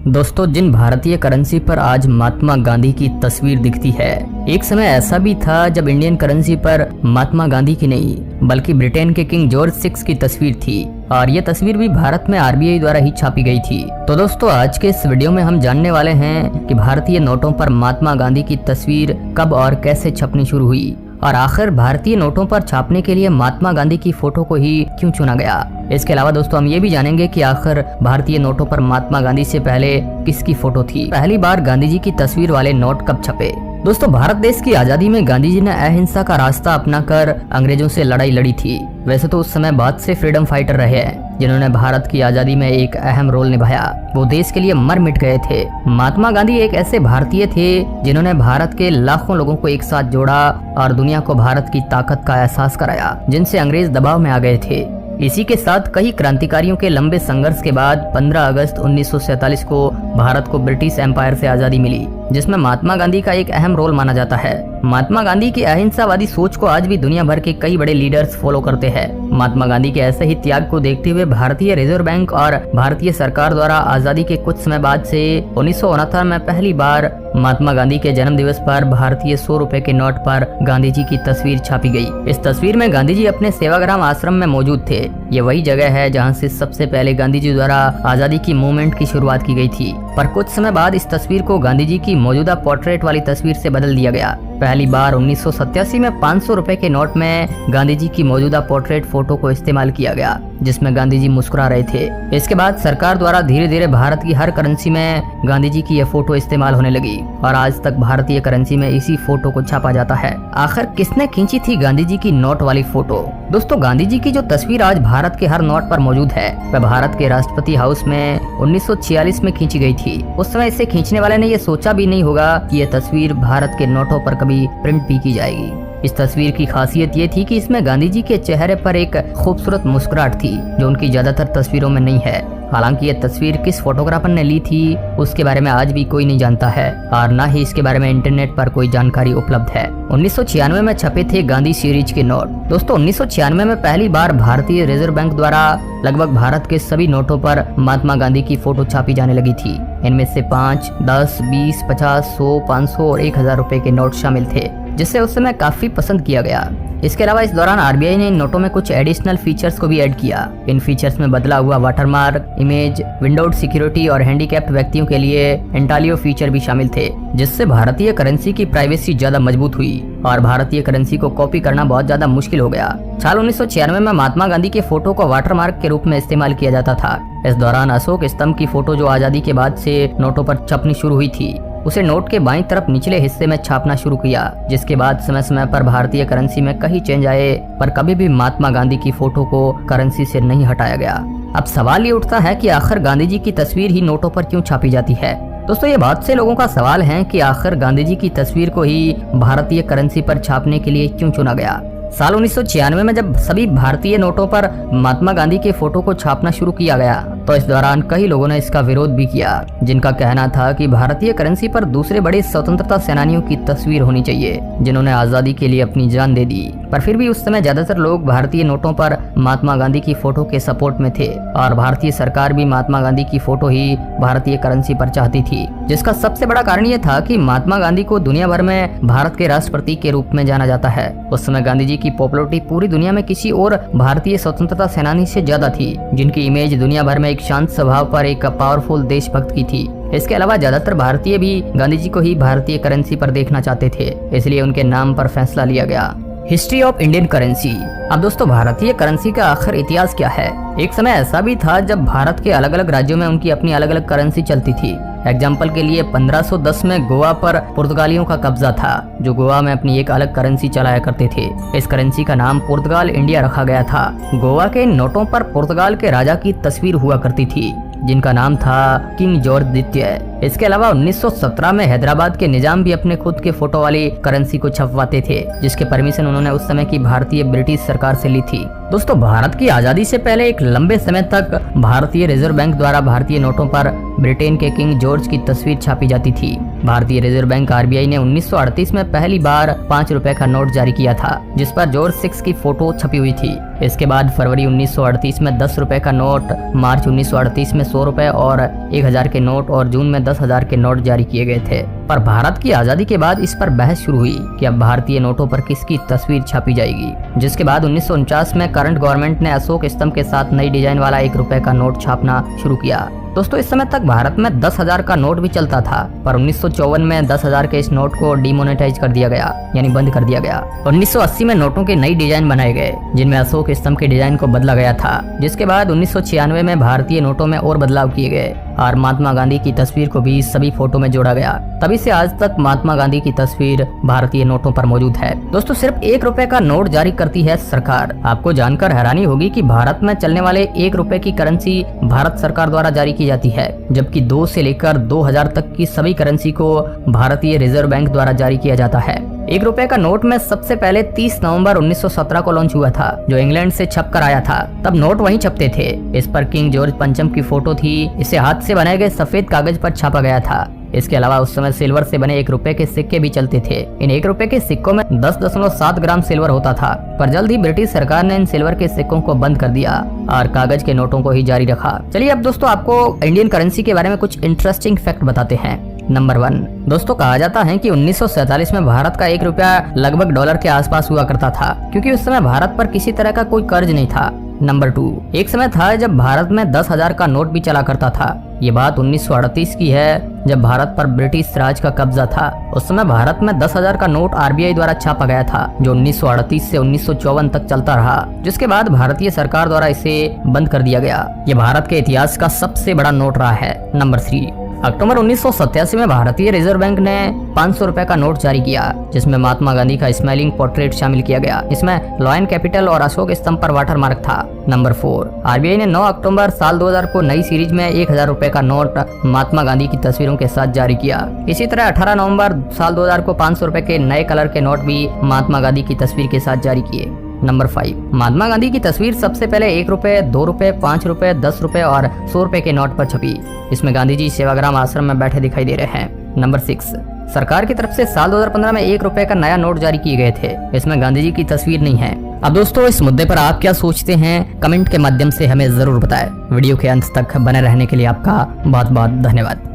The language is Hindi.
दोस्तों, जिन भारतीय करेंसी पर आज महात्मा गांधी की तस्वीर दिखती है, एक समय ऐसा भी था जब इंडियन करेंसी पर महात्मा गांधी की नहीं बल्कि ब्रिटेन के किंग जॉर्ज 6 की तस्वीर थी और ये तस्वीर भी भारत में आरबीआई द्वारा ही छापी गई थी। तो दोस्तों, आज के इस वीडियो में हम जानने वाले हैं कि भारतीय नोटों पर महात्मा गांधी की तस्वीर कब और कैसे छपनी शुरू हुई और आखिर भारतीय नोटों पर छापने के लिए महात्मा गांधी की फोटो को ही क्यों चुना गया। इसके अलावा दोस्तों, हम ये भी जानेंगे कि आखिर भारतीय नोटों पर महात्मा गांधी से पहले किसकी फोटो थी, पहली बार गांधी जी की तस्वीर वाले नोट कब छपे। दोस्तों, भारत देश की आजादी में गांधी जी ने अहिंसा का रास्ता अपनाकर अंग्रेजों से लड़ाई लड़ी थी। वैसे तो उस समय बहुत से फ्रीडम फाइटर रहे हैं जिन्होंने भारत की आजादी में एक अहम रोल निभाया। वो देश के लिए मर मिट गए थे। महात्मा गांधी एक ऐसे भारतीय थे जिन्होंने भारत के लाखों लोगों को एक साथ जोड़ा और दुनिया को भारत की ताकत का एहसास कराया, जिनसे अंग्रेज दबाव में आ गए थे। इसी के साथ कई क्रांतिकारियों के लंबे संघर्ष के बाद 15 अगस्त 1947 को भारत को ब्रिटिश एम्पायर से आजादी मिली, जिसमें महात्मा गांधी का एक अहम रोल माना जाता है। महात्मा गांधी की अहिंसावादी सोच को आज भी दुनिया भर के कई बड़े लीडर्स फॉलो करते हैं। महात्मा गांधी के ऐसे ही त्याग को देखते हुए भारतीय रिजर्व बैंक और भारतीय सरकार द्वारा आजादी के कुछ समय बाद से 1969 में पहली बार महात्मा गांधी के जन्म दिवस पर भारतीय 100 रुपए के नोट पर गांधी जी की तस्वीर छापी गई। इस तस्वीर में गांधी जी अपने सेवाग्राम आश्रम में मौजूद थे। ये वही जगह है जहां से सबसे पहले गांधी जी द्वारा आजादी की मूवमेंट की शुरुआत की गई थी। पर कुछ समय बाद इस तस्वीर को गांधी जी की मौजूदा पोर्ट्रेट वाली तस्वीर से बदल दिया गया। पहली बार 1987 में 500 रुपए के नोट में गांधी जी की मौजूदा पोर्ट्रेट फोटो को इस्तेमाल किया गया, जिसमें गांधी जी मुस्कुरा रहे थे। इसके बाद सरकार द्वारा धीरे धीरे भारत की हर करेंसी में गांधी जी की यह फोटो इस्तेमाल होने लगी और आज तक भारतीय करेंसी में इसी फोटो को छापा जाता है। आखिर किसने खींची थी गांधी जी की नोट वाली फोटो? दोस्तों, गांधी जी की जो तस्वीर आज भारत के हर नोट पर मौजूद है, वह भारत के राष्ट्रपति हाउस में 1946 में खींची गई थी। उस समय इसे खींचने वाले ने यह सोचा भी नहीं होगा कि यह तस्वीर भारत के नोटों पर कभी प्रिंट भी की जाएगी। इस तस्वीर की खासियत ये थी कि इसमें गांधी जी के चेहरे पर एक खूबसूरत मुस्कुराहट थी, जो उनकी ज्यादातर तस्वीरों में नहीं है। हालांकि ये तस्वीर किस फोटोग्राफर ने ली थी उसके बारे में आज भी कोई नहीं जानता है और न ही इसके बारे में इंटरनेट पर कोई जानकारी उपलब्ध है। 1996 में छपे थे गांधी सीरीज के नोट। दोस्तों, 1996 में पहली बार भारतीय रिजर्व बैंक द्वारा लगभग भारत के सभी नोटों पर महात्मा गांधी की फोटो छापी जाने लगी थी। इनमें से 5, 10, 20, 50, 100, 500 और 1000 रुपए के नोट शामिल थे, जिससे उस समय काफी पसंद किया गया। इसके अलावा इस दौरान आरबीआई ने इन नोटों में कुछ एडिशनल फीचर्स को भी ऐड किया। इन फीचर्स में बदला हुआ वाटरमार्क, इमेज, विंडोड सिक्योरिटी और हैंडीकैप्ड व्यक्तियों के लिए इंटालियो फीचर भी शामिल थे, जिससे भारतीय करेंसी की प्राइवेसी ज्यादा मजबूत हुई और भारतीय करेंसी को कॉपी करना बहुत ज्यादा मुश्किल हो गया। साल 1996 में महात्मा गांधी के फोटो को वाटरमार्क के रूप में इस्तेमाल किया जाता था। इस दौरान अशोक स्तंभ की फोटो जो आजादी के बाद से नोटों पर छपनी शुरू हुई थी, उसे नोट के बाईं तरफ निचले हिस्से में छापना शुरू किया, जिसके बाद समय समय पर भारतीय करेंसी में कई चेंज आए, पर कभी भी महात्मा गांधी की फोटो को करेंसी से नहीं हटाया गया। अब सवाल ये उठता है कि आखिर गांधी जी की तस्वीर ही नोटों पर क्यों छापी जाती है। दोस्तों, ये बहुत से लोगों का सवाल है कि आखिर गांधी जी की तस्वीर को ही भारतीय करेंसी पर छापने के लिए क्यों चुना गया। साल 1996 में जब सभी भारतीय नोटों पर महात्मा गांधी के फोटो को छापना शुरू किया गया, तो इस दौरान कई लोगों ने इसका विरोध भी किया, जिनका कहना था कि भारतीय करेंसी पर दूसरे बड़े स्वतंत्रता सेनानियों की तस्वीर होनी चाहिए, जिन्होंने आजादी के लिए अपनी जान दे दी। पर फिर भी उस समय ज्यादातर लोग भारतीय नोटों पर महात्मा गांधी की फोटो के सपोर्ट में थे और भारतीय सरकार भी महात्मा गांधी की फोटो ही भारतीय करेंसी पर चाहती थी, जिसका सबसे बड़ा कारण ये था कि महात्मा गांधी को दुनिया भर में भारत के राष्ट्रपति के रूप में जाना जाता है। उस समय गांधी जी की पॉपुलरिटी पूरी दुनिया में किसी और भारतीय स्वतंत्रता सेनानी से ज्यादा थी, जिनकी इमेज दुनिया भर में एक शांत स्वभाव पर एक पावरफुल देशभक्त की थी। इसके अलावा ज्यादातर भारतीय भी गांधी जी को ही भारतीय करेंसी पर देखना चाहते थे, इसलिए उनके नाम पर फैसला लिया गया। History of Indian currency. अब दोस्तों, भारतीय करेंसी का आखिर इतिहास क्या है? एक समय ऐसा भी था जब भारत के अलग अलग राज्यों में उनकी अपनी अलग अलग करेंसी चलती थी। एग्जाम्पल के लिए 1510 में गोवा पर पुर्तगालियों का कब्जा था, जो गोवा में अपनी एक अलग करेंसी चलाया करते थे। इस करेंसी का नाम पुर्तगाल इंडिया रखा गया था। गोवा के नोटों पर पुर्तगाल के राजा की तस्वीर हुआ करती थी, जिनका नाम था किंग जॉर्ज द्वितीय। इसके अलावा 1917 में हैदराबाद के निजाम भी अपने खुद के फोटो वाली करेंसी को छपवाते थे, जिसके परमिशन उन्होंने उस समय की भारतीय ब्रिटिश सरकार से ली थी। दोस्तों भारत की आजादी से पहले एक लंबे समय तक भारतीय रिजर्व बैंक द्वारा भारतीय नोटों पर ब्रिटेन के किंग जॉर्ज की तस्वीर छापी जाती थी। भारतीय रिजर्व बैंक आरबीआई ने 1938 में पहली बार 5 रुपए का नोट जारी किया था, जिस पर जॉर्ज 6 की फोटो छपी हुई थी। इसके बाद फरवरी 1938 में 10 रुपए का नोट, मार्च 1938 में 100 रुपए और 1000 के नोट और जून में 10,000 के नोट जारी किए गए थे। पर भारत की आजादी के बाद इस पर बहस शुरू हुई कि अब भारतीय नोटों पर किसकी तस्वीर छापी जाएगी, जिसके बाद 1949 में करंट गवर्नमेंट ने अशोक स्तंभ के साथ नई डिजाइन वाला 1 रुपए का नोट छापना शुरू किया। दोस्तों इस समय तक भारत में 10,000 का नोट भी चलता था, पर 1954 में 10,000 के इस नोट को डिमोनेटाइज कर दिया गया, यानी बंद कर दिया गया। 1980 में नोटों के नई डिजाइन बनाए गए, जिनमें अशोक स्तंभ के डिजाइन को बदला गया था, जिसके बाद 1996 में भारतीय नोटों में और बदलाव किए गए और महात्मा गांधी की तस्वीर को भी सभी फोटो में जोड़ा गया। तभी से आज तक महात्मा गांधी की तस्वीर भारतीय नोटों पर मौजूद है। दोस्तों सिर्फ 1 रुपए का नोट जारी करती है सरकार। आपको जानकर हैरानी होगी कि भारत में चलने वाले 1 रुपए की करेंसी भारत सरकार द्वारा जारी की जाती है, जबकि 2 से लेकर 2000 तक की सभी करेंसी को भारतीय रिजर्व बैंक द्वारा जारी किया जाता है। 1 रुपए का नोट में सबसे पहले 30 नवंबर 1917 को लॉन्च हुआ था, जो इंग्लैंड से छप कर आया था। तब नोट वहीं छपते थे। इस पर किंग जॉर्ज पंचम की फोटो थी। इसे हाथ से बनाए गए सफेद कागज पर छापा गया था। इसके अलावा उस समय सिल्वर से बने 1 रुपए के सिक्के भी चलते थे। इन 1 रुपए के सिक्कों में 10.7 ग्राम सिल्वर होता था, पर जल्द ही ब्रिटिश सरकार ने इन सिल्वर के सिक्कों को बंद कर दिया और कागज के नोटों को ही जारी रखा। चलिए अब दोस्तों आपको इंडियन करेंसी के बारे में कुछ इंटरेस्टिंग फैक्ट बताते हैं। नंबर 1, दोस्तों कहा जाता है कि 1947 में भारत का 1 रुपया लगभग डॉलर के आसपास हुआ करता था, क्योंकि उस समय भारत पर किसी तरह का कोई कर्ज नहीं था। नंबर 2, एक समय था जब भारत में 10,000 का नोट भी चला करता था। ये बात 1938 की है, जब भारत पर ब्रिटिश राज का कब्जा था। उस समय भारत में 10,000 का नोट आरबीआई द्वारा छापा गया था, जो 1938 से 1954 तक चलता रहा, जिसके बाद भारतीय सरकार द्वारा इसे बंद कर दिया गया। ये भारत के इतिहास का सबसे बड़ा नोट रहा है। नंबर 3, अक्टूबर 1987 में भारतीय रिजर्व बैंक ने 500 रुपए का नोट जारी किया, जिसमें महात्मा गांधी का स्माइलिंग पोर्ट्रेट शामिल किया गया। इसमें लॉयन कैपिटल और अशोक स्तंभ पर वाटरमार्क था। नंबर 4, आरबीआई ने 9 अक्टूबर साल 2000 को नई सीरीज में 1000 रुपए का नोट महात्मा गांधी की तस्वीरों के साथ जारी किया। इसी तरह 18 नवंबर साल 2000 को 500 रुपए के नए कलर के नोट भी महात्मा गांधी की तस्वीर के साथ जारी किए। नंबर 5, महात्मा गांधी की तस्वीर सबसे पहले 1 रुपए, 2 रुपए, 5 रुपए, 10 रुपए और 100 रुपए के नोट पर छपी। इसमें गांधी जी सेवाग्राम आश्रम में बैठे दिखाई दे रहे हैं। नंबर 6, सरकार की तरफ से साल 2015 में 1 रुपए का नया नोट जारी किए गए थे। इसमें गांधी जी की तस्वीर नहीं है। अब दोस्तों इस मुद्दे पर आप क्या सोचते हैं, कमेंट के माध्यम से हमें जरूर बताएं। वीडियो के अंत तक बने रहने के लिए आपका बहुत बहुत धन्यवाद।